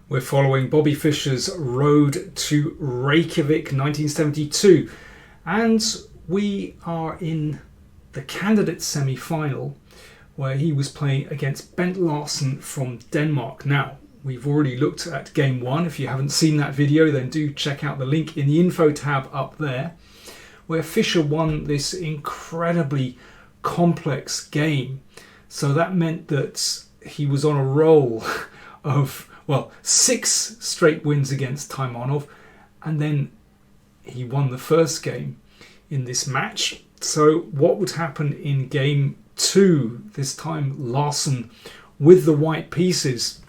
We're following Bobby Fischer's Road to Reykjavik 1972, and we are in the candidate semi-final where he was playing against Bent Larsen from Denmark. Now, we've already looked at game one. If you haven't seen that video, then do check out the link in the info tab up there, where Fischer won this incredibly complex game. So that meant that he was on a roll of, well, 6 straight wins against Taimanov, and then he won the first game in this match. So what would happen in game 2, this time Larsen with the white pieces?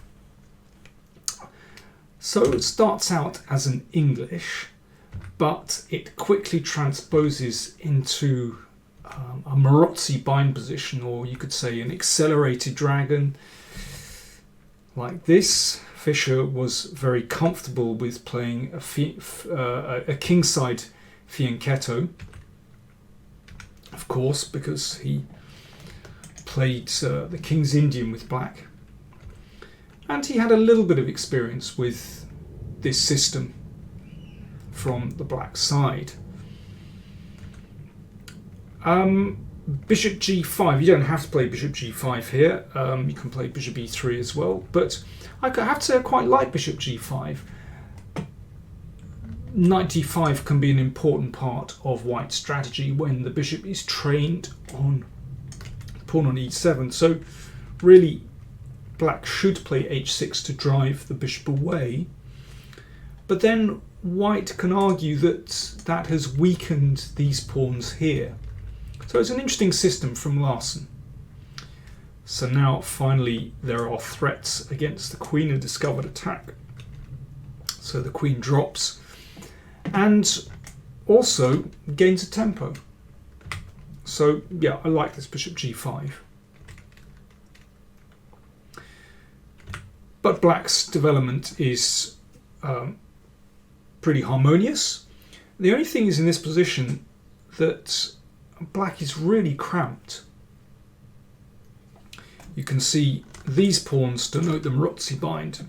So it starts out as an English, but it quickly transposes into a Marozzi bind position, or you could say an accelerated dragon like this. Fischer was very comfortable with playing a kingside fianchetto, of course, because he played the King's Indian with black, and he had a little bit of experience with this system from the black side. Bishop g5, you don't have to play bishop g5 here, you can play bishop e3 as well, but I have to say I quite like bishop g5. Knight d5 can be an important part of white's strategy when the bishop is trained on pawn on e7, so really black should play h6 to drive the bishop away, but then white can argue that that has weakened these pawns here. So it's an interesting system from Larsen. So now finally there are threats against the queen, a discovered attack. So the queen drops and also gains a tempo. So yeah, I like this bishop g5. But black's development is pretty harmonious. The only thing is in this position that black is really cramped. You can see these pawns denote the Marozzi bind,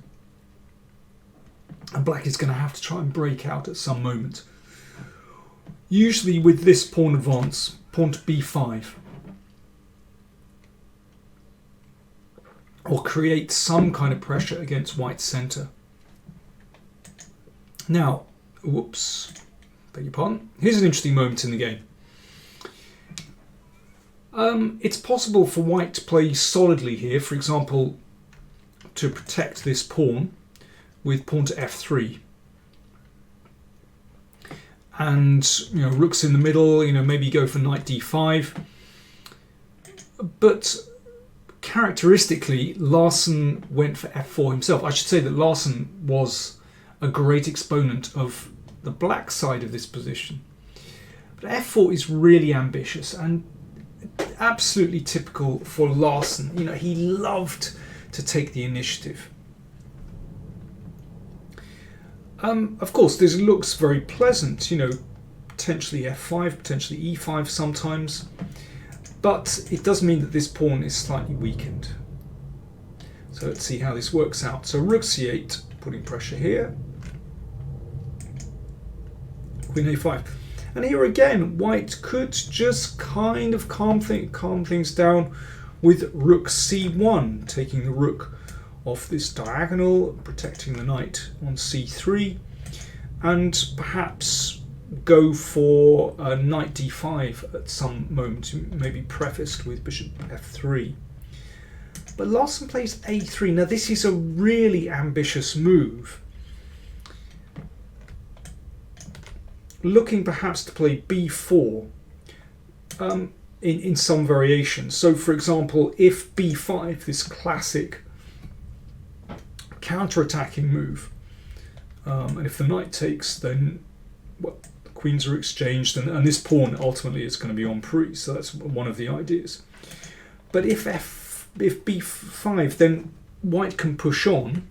and black is going to have to try and break out at some moment. Usually with this pawn advance, pawn to b5, or create some kind of pressure against white's centre. Now, whoops, beg your pardon. Here's an interesting moment in the game. It's possible for white to play solidly here, for example, to protect this pawn with pawn to f3. And, you know, rook's in the middle, you know, maybe go for knight d5. But characteristically, Larsen went for f4 himself. I should say that Larsen was a great exponent of the black side of this position. But f4 is really ambitious and absolutely typical for Larsen. You know, he loved to take the initiative. Of course, this looks very pleasant, you know, potentially f5, potentially e5 sometimes, but it does mean that this pawn is slightly weakened. So let's see how this works out. So rook c8, putting pressure here. Queen a5. And here again, white could just kind of calm things down with rook c1, taking the rook off this diagonal, protecting the knight on c3, and perhaps go for a knight d5 at some moment, maybe prefaced with bishop f3. But Larsen plays a3. Now this is a really ambitious move, looking perhaps to play b4 in some variation. So for example, if b5, this classic counter-attacking move, and if the knight takes, then well, the queens are exchanged, and this pawn ultimately is going to be en prise, so that's one of the ideas. But if b5, then white can push on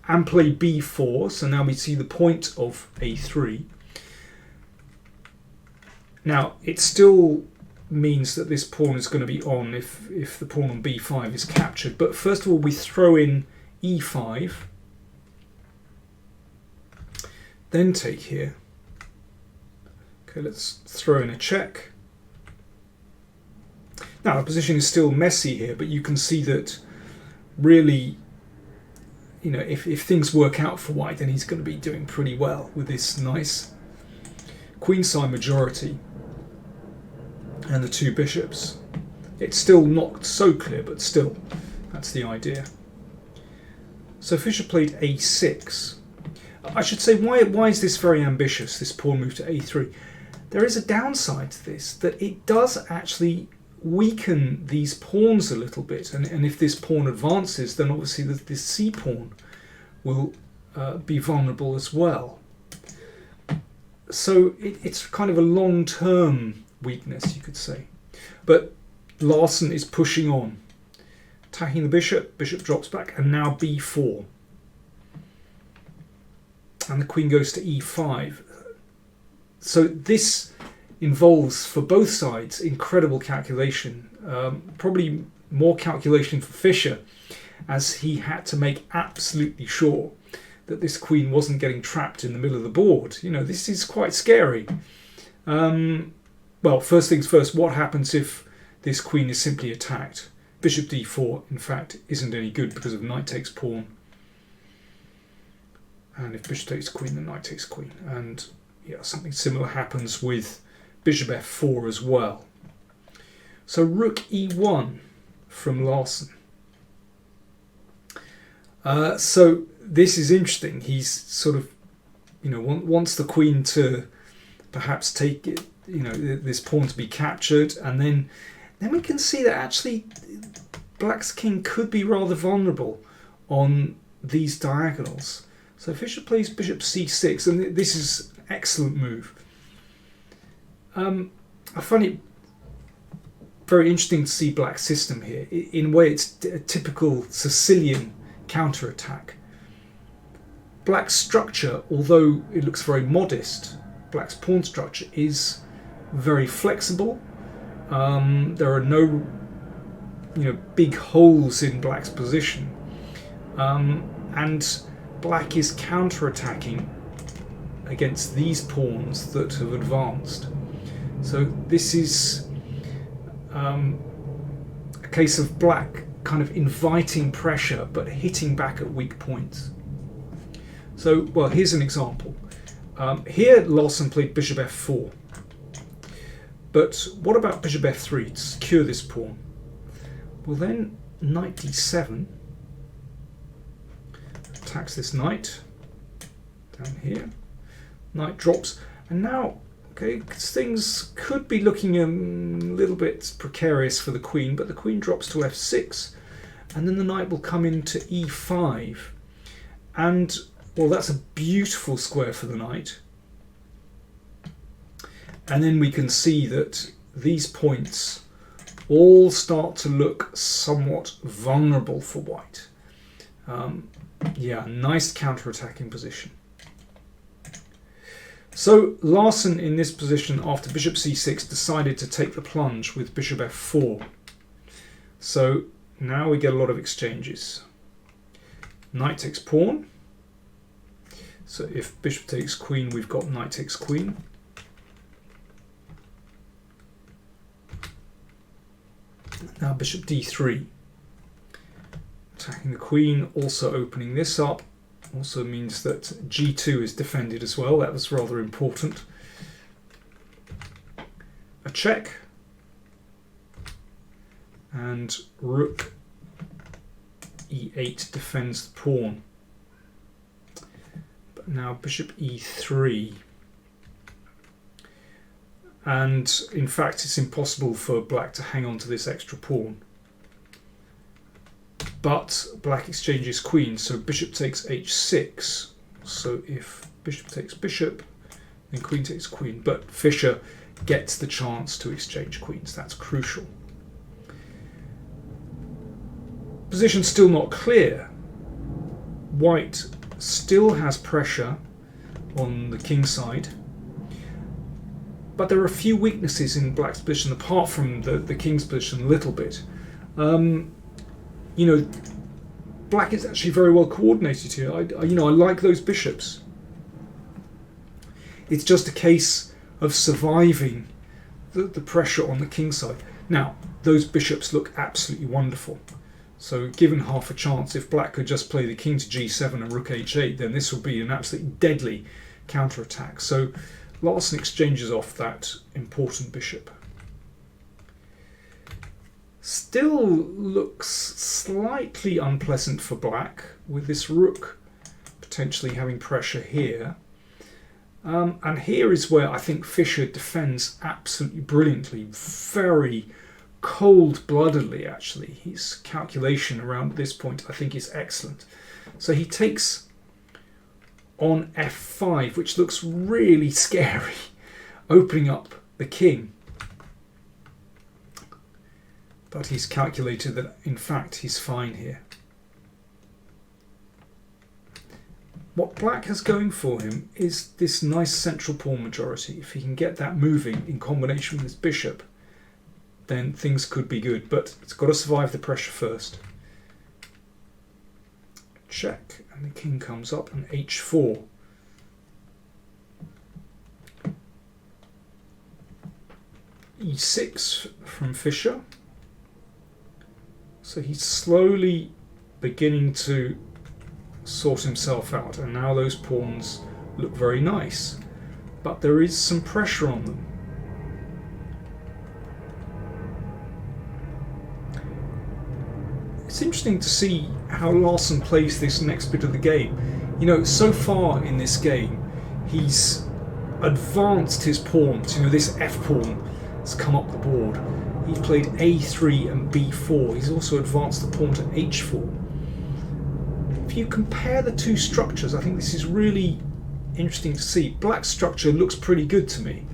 and play b4, so now we see the point of a3. Now it still means that this pawn is going to be on if the pawn on b5 is captured, but first of all we throw in e5, then take here. Okay, let's throw in a check. Now the position is still messy here, but you can see that really, you know, if things work out for white, then he's going to be doing pretty well with this nice queenside majority and the two bishops. It's still not so clear, but still, that's the idea. So Fischer played a6. I should say, why is this very ambitious, this pawn move to a3? There is a downside to this, that it does actually weaken these pawns a little bit, and if this pawn advances, then obviously this c pawn will be vulnerable as well. So it's kind of a long-term weakness, you could say. But Larsen is pushing on, attacking the bishop. Bishop drops back, and now b4, and the queen goes to e5. So this involves, for both sides, incredible calculation. Probably more calculation for Fischer, as he had to make absolutely sure that this queen wasn't getting trapped in the middle of the board. You know, this is quite scary. Well, first things first, what happens if this queen is simply attacked? Bishop d4, in fact, isn't any good because of knight takes pawn. And if bishop takes queen, then knight takes queen. And yeah, something similar happens with bishop f4 as well. So rook e1 from Larsen. So this is interesting. He's sort of, you know, wants the queen to perhaps take it, you know, this pawn to be captured, and then we can see that actually black's king could be rather vulnerable on these diagonals. So Fischer plays bishop c6, and this is an excellent move. I find it very interesting to see black's system here. In a way, it's a typical Sicilian counterattack. Black's structure, although it looks very modest, black's pawn structure is very flexible. There are no, you know, big holes in black's position, and black is counterattacking against these pawns that have advanced. So this is a case of black kind of inviting pressure but hitting back at weak points. So, well, here's an example. Here Larsen played bishop f4. But what about bishop f3 to secure this pawn? Well, then knight d7 attacks this knight down here. Knight drops, and now, okay, things could be looking a little bit precarious for the queen, but the queen drops to f6, and then the knight will come into e5, and, well, that's a beautiful square for the knight. And then we can see that these points all start to look somewhat vulnerable for white. Yeah, nice counter-attacking position. So Larsen in this position, after bishop c6, decided to take the plunge with bishop f4. So now we get a lot of exchanges. Knight takes pawn. So if bishop takes queen, we've got knight takes queen. Now bishop d3. Attacking the queen, also opening this up. Also means that g2 is defended as well. That was rather important. A check. And rook e8 defends the pawn. But now bishop e3. And in fact, it's impossible for black to hang on to this extra pawn. But black exchanges queen, so bishop takes h6. So if bishop takes bishop, then queen takes queen. But Fischer gets the chance to exchange queens. That's crucial. Position still not clear. White still has pressure on the king side. But there are a few weaknesses in black's position, apart from the king's position a little bit. You know, black is actually very well coordinated here. I like those bishops. It's just a case of surviving the pressure on the king side. Now, those bishops look absolutely wonderful. So given half a chance, if black could just play the king to g7 and rook h8, then this would be an absolutely deadly counterattack. So Larsen exchanges off that important bishop. Still looks slightly unpleasant for black, with this rook potentially having pressure here. And here is where I think Fischer defends absolutely brilliantly, very cold-bloodedly actually. His calculation around this point I think is excellent. So he takes on f5, which looks really scary, opening up the king. But he's calculated that in fact he's fine here. What black has going for him is this nice central pawn majority. If he can get that moving in combination with his bishop, then things could be good. But it's got to survive the pressure first. Check, and the king comes up, and h4. e6 from Fischer. So he's slowly beginning to sort himself out, and now those pawns look very nice, but there is some pressure on them. It's interesting to see how Larsen plays this next bit of the game. You know, so far in this game he's advanced his pawns. You know, this f pawn has come up the board. He's played a3 and b4. He's also advanced the pawn to h4. If you compare the two structures, I think this is really interesting to see. Black's structure looks pretty good to me.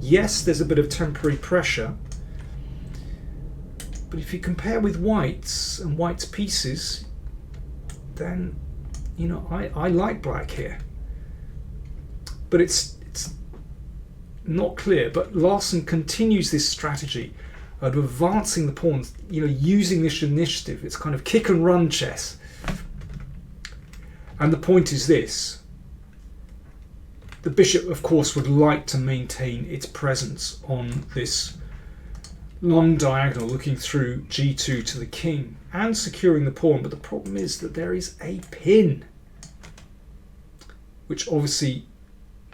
Yes, there's a bit of temporary pressure, but if you compare with white's and white's pieces, then, you know, I like black here. But it's not clear. But Larsen continues this strategy of advancing the pawns, you know, using this initiative. It's kind of kick and run chess. And the point is this: the bishop, of course, would like to maintain its presence on this long diagonal looking through g2 to the king and securing the pawn, but the problem is that there is a pin, which obviously,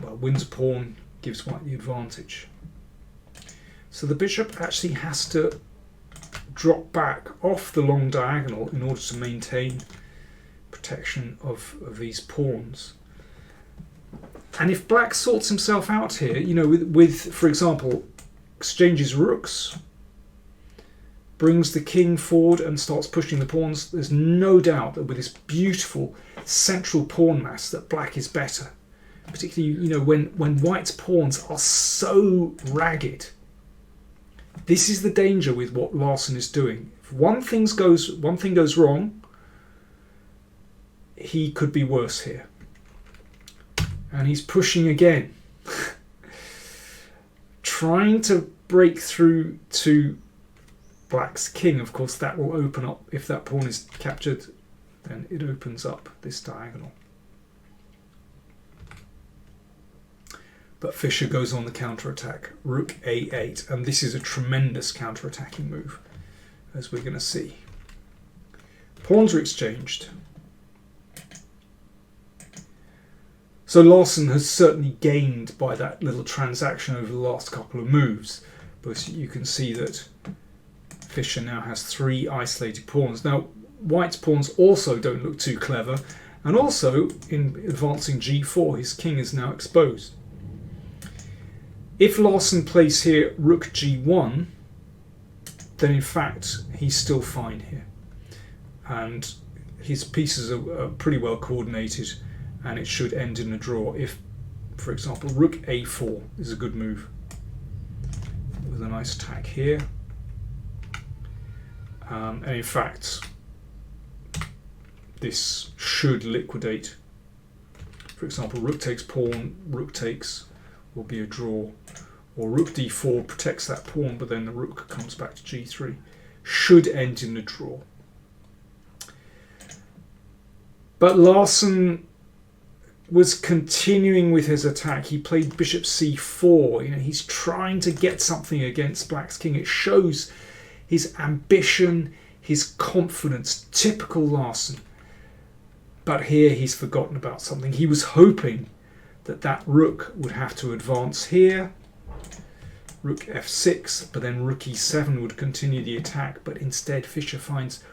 well, wins a pawn, gives white the advantage. So the bishop actually has to drop back off the long diagonal in order to maintain protection of these pawns. And if black sorts himself out here, you know, with for example, exchanges rooks, brings the king forward and starts pushing the pawns, there's no doubt that with this beautiful central pawn mass that black is better. Particularly, you know, when white's pawns are so ragged. This is the danger with what Larsen is doing. If one thing goes wrong, he could be worse here. And he's pushing again. Trying to break through to black's king. Of course, that will open up, if that pawn is captured, then it opens up this diagonal. But Fischer goes on the counter-attack, rook a8, and this is a tremendous counter-attacking move, as we're going to see. Pawns are exchanged. So Larsen has certainly gained by that little transaction over the last couple of moves, but you can see that Fischer now has 3 isolated pawns. Now, white's pawns also don't look too clever, and also in advancing g4, his king is now exposed. If Larsen plays here rook g1, then in fact he's still fine here, and his pieces are pretty well coordinated, and it should end in a draw if, for example, rook a4 is a good move with a nice attack here. And in fact, this should liquidate. For example, rook takes pawn, rook takes will be a draw, or rook d4 protects that pawn, but then the rook comes back to g3. Should end in a draw. But Larsen was continuing with his attack. He played bishop c4. You know, he's trying to get something against black's king. It shows his ambition, his confidence, typical Larsen. But here he's forgotten about something. He was hoping that that rook would have to advance here. Rook f6, but then rook e7 would continue the attack. But instead Fischer finds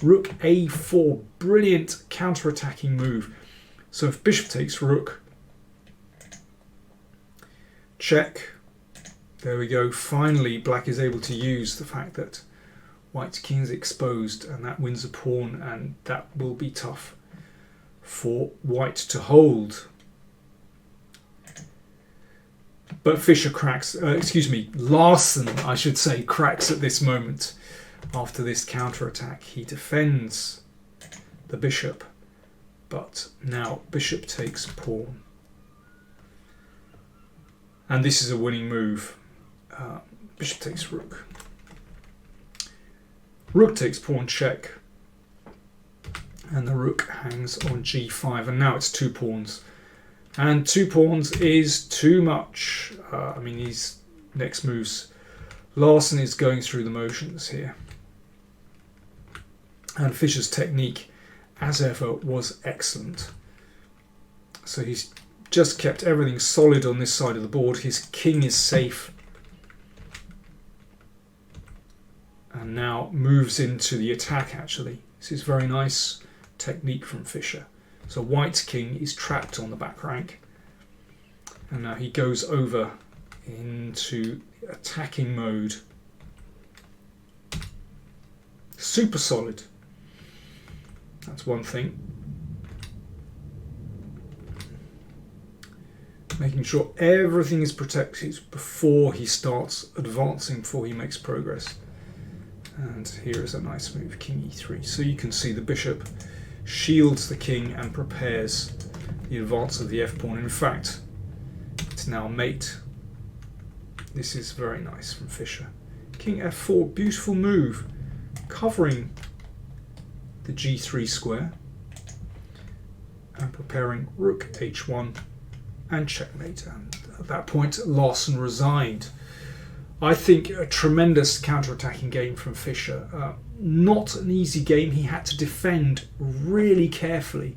rook a4. Brilliant counter-attacking move. So if bishop takes rook, check. There we go. Finally, black is able to use the fact that white's king is exposed, and that wins a pawn, and that will be tough for white to hold. But Fischer cracks, Larsen, I should say, cracks at this moment. After this counter-attack, he defends the bishop. But now bishop takes pawn. And this is a winning move. Bishop takes rook. Rook takes pawn check. And the rook hangs on g5. And now it's 2 pawns. And 2 pawns is too much. I mean, these next moves. Larsen is going through the motions here. And Fischer's technique, as ever, was excellent. So he's just kept everything solid on this side of the board. His king is safe. And now moves into the attack, actually. This is very nice technique from Fischer. So white's king is trapped on the back rank. And now he goes over into attacking mode. Super solid. That's one thing. Making sure everything is protected before he starts advancing, before he makes progress. And here is a nice move, king e3. So you can see the bishop shields the king and prepares the advance of the f-pawn. In fact, it's now mate. This is very nice from Fischer. King f4, beautiful move, covering the g3 square and preparing rook h1 and checkmate. And at that point Larsen resigned. I think a tremendous counter-attacking game from Fischer. Not an easy game. He had to defend really carefully.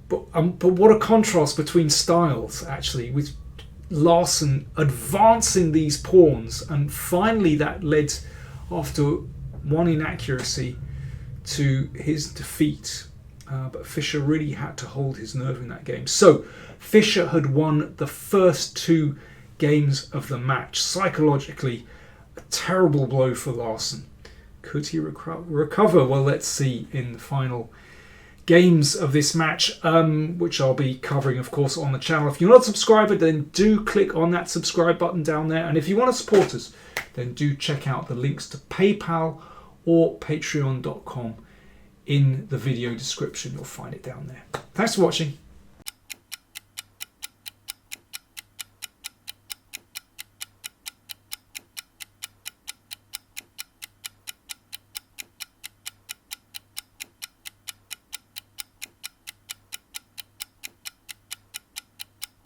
But what a contrast between styles, actually, with Larsen advancing these pawns, and finally that led, after one inaccuracy, to his defeat. But Fischer really had to hold his nerve in that game. So Fischer had won the first 2 games of the match. Psychologically, a terrible blow for Larsen. Could he recover? Well, let's see in the final games of this match, which I'll be covering, of course, on the channel. If you're not a subscriber, then do click on that subscribe button down there. And if you want to support us, then do check out the links to PayPal or patreon.com in the video description. You'll find it down there. Thanks for watching.